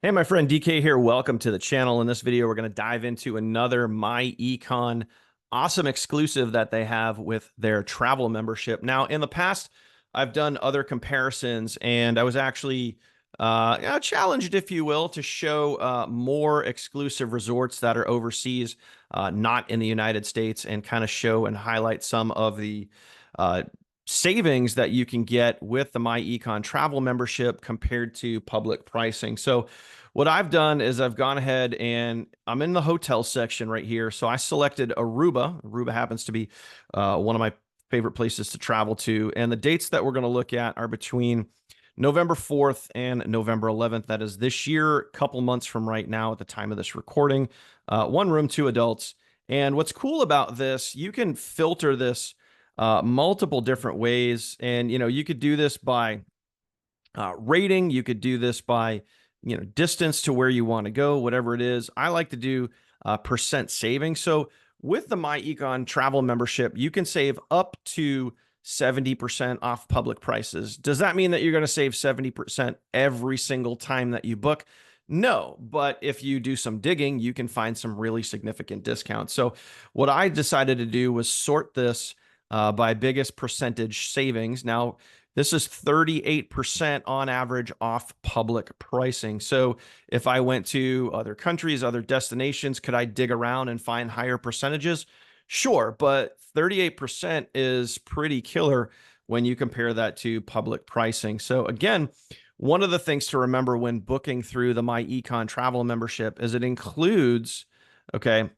Hey, my friend DK here. Welcome to the channel. In this video, we're going to dive into another myEcon awesome exclusive that they have with their travel membership. Now, in the past, I've done other comparisons, and I was actually challenged, if you will, to show more exclusive resorts that are overseas, not in the United States, and kind of show and highlight some of the uh, savings that you can get with the myEcon travel membership compared to public pricing. So what I've done is I've gone ahead and I'm in the hotel section right here. So I selected Aruba. Aruba happens to be one of my favorite places to travel to. And the dates that we're going to look at are between November 4th and November 11th. That is this year, a couple months from right now at the time of this recording. One room, two adults. And what's cool about this, you can filter this multiple different ways. And, you could do this by rating. You could do this by, distance to where you want to go, whatever it is. I like to do percent saving. So with the myEcon travel membership, you can save up to 70% off public prices. Does that mean that you're going to save 70% every single time that you book? No, but if you do some digging, you can find some really significant discounts. So what I decided to do was sort this by biggest percentage savings. Now, this is 38% on average off public pricing. So if I went to other countries, other destinations, could I dig around and find higher percentages? Sure, but 38% is pretty killer when you compare that to public pricing. So again, one of the things to remember when booking through the myEcon travel membership is it includes, okay,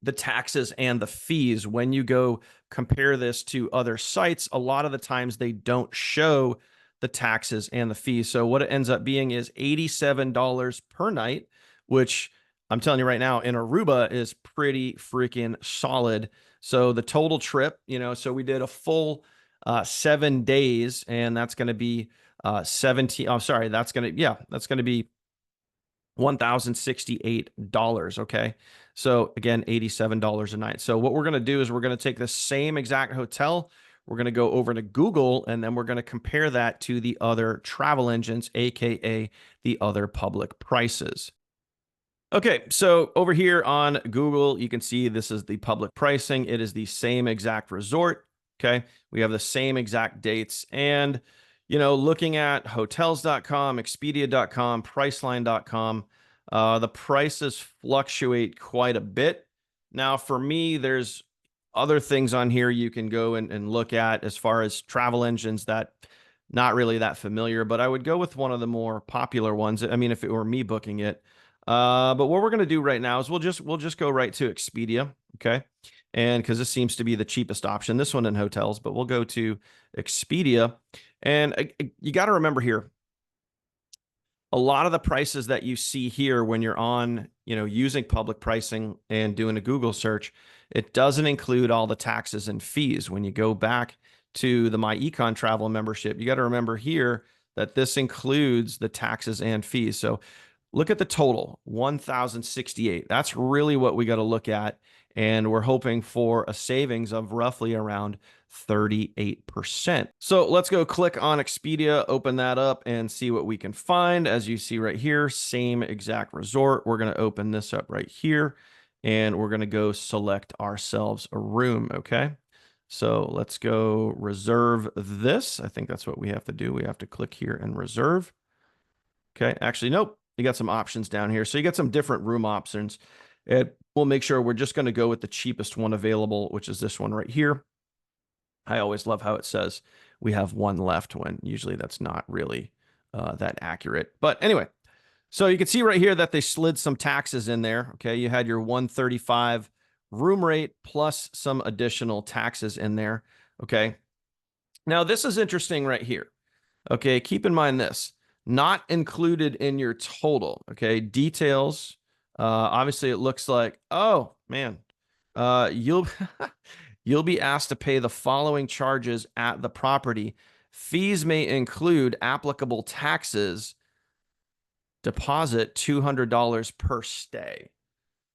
the taxes and the fees. When you go compare this to other sites, a lot of the times they don't show the taxes and the fees. So what it ends up being is $87 per night, which I'm telling you right now in Aruba is pretty freaking solid. So the total trip, so we did a full 7 days, and that's going to be 17. Oh, sorry, that's going to be $1,068. Okay. So again, $87 a night. So what we're going to do is we're going to take the same exact hotel. We're going to go over to Google, and then we're going to compare that to the other travel engines, AKA the other public prices. Okay, so over here on Google, you can see this is the public pricing. It is the same exact resort. Okay, we have the same exact dates. And, looking at hotels.com, expedia.com, priceline.com, the prices fluctuate quite a bit. Now, for me, there's other things on here you can go and look at as far as travel engines that not really that familiar, but I would go with one of the more popular ones. I mean, if it were me booking it. But what we're going to do right now is we'll just go right to Expedia. Okay. And because this seems to be the cheapest option, this one in hotels, but we'll go to Expedia. And you got to remember here, a lot of the prices that you see here when you're on, using public pricing and doing a Google search, it doesn't include all the taxes and fees. When you go back to the myEcon travel membership, you got to remember here that this includes the taxes and fees. So look at the total, 1,068. That's really what we got to look at. And we're hoping for a savings of roughly around 38%. So let's go click on Expedia, open that up and see what we can find. As you see right here, same exact resort. We're going to open this up right here, and we're going to go select ourselves a room. Okay. So let's go reserve this. I think that's what we have to do. We have to click here and reserve. Okay. Actually, nope. You got some options down here. So you got some different room options. We'll make sure we're just going to go with the cheapest one available, which is this one right here. I always love how it says we have one left when usually that's not really that accurate. But anyway, so you can see right here that they slid some taxes in there. Okay. You had your 135 room rate plus some additional taxes in there. Okay. Now this is interesting right here. Okay. Keep in mind this. Not included in your total. Okay. Details. Obviously it looks like, oh man, you'll you'll be asked to pay the following charges at the property. Fees may include applicable taxes, deposit $200 per stay.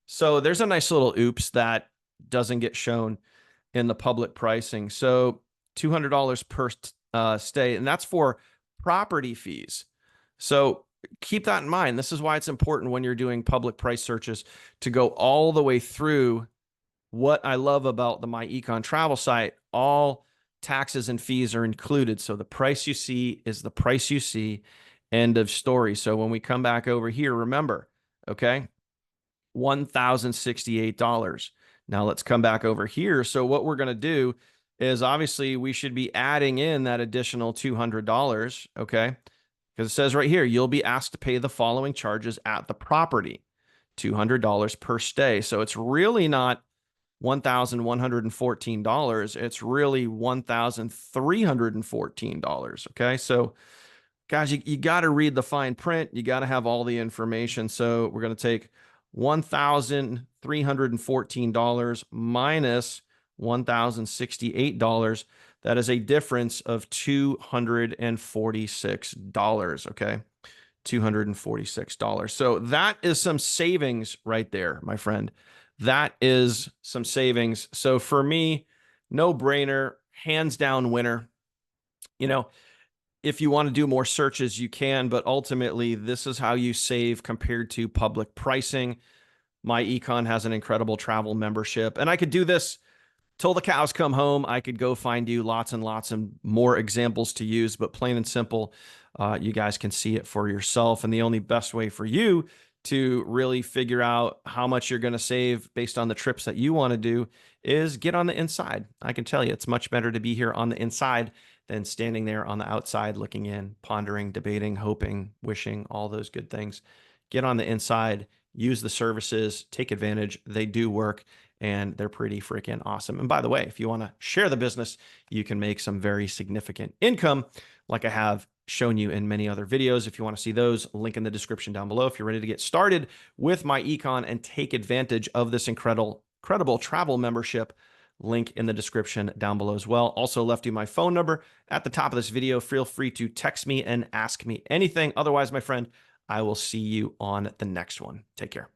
So there's a nice little oops that doesn't get shown in the public pricing. So $200 per stay, and that's for property fees. So keep that in mind. This is why it's important when you're doing public price searches to go all the way through. What I love about the myEcon travel site, all taxes and fees are included. So the price you see is the price you see. End of story. So when we come back over here, remember, okay, $1,068. Now let's come back over here. So what we're going to do is obviously we should be adding in that additional $200, okay? Because it says right here, you'll be asked to pay the following charges at the property, $200 per stay. So it's really not $1,114. It's really $1,314. Okay. So, guys, you got to read the fine print. You got to have all the information. So, we're going to take $1,314 minus $1,068. That is a difference of $246. Okay. $246. So that is some savings right there, my friend. That is some savings. So for me, no brainer, hands down winner. You know, if you want to do more searches, you can, but ultimately, this is how you save compared to public pricing. myEcon has an incredible travel membership, and I could do this till the cows come home. I could go find you lots and lots and more examples to use, but plain and simple, you guys can see it for yourself. And the only best way for you to really figure out how much you're going to save based on the trips that you want to do is get on the inside. I can tell you it's much better to be here on the inside than standing there on the outside looking in, pondering, debating, hoping, wishing, all those good things. Get on the inside, use the services, take advantage. They do work, and they're pretty freaking awesome. And by the way, if you want to share the business, you can make some very significant income like I have shown you in many other videos. If you want to see those, link in the description down below. If you're ready to get started with myEcon and take advantage of this incredible travel membership, link in the description down below as well. Also left you my phone number at the top of this video. Feel free to text me and ask me anything. Otherwise, my friend, I will see you on the next one. Take care.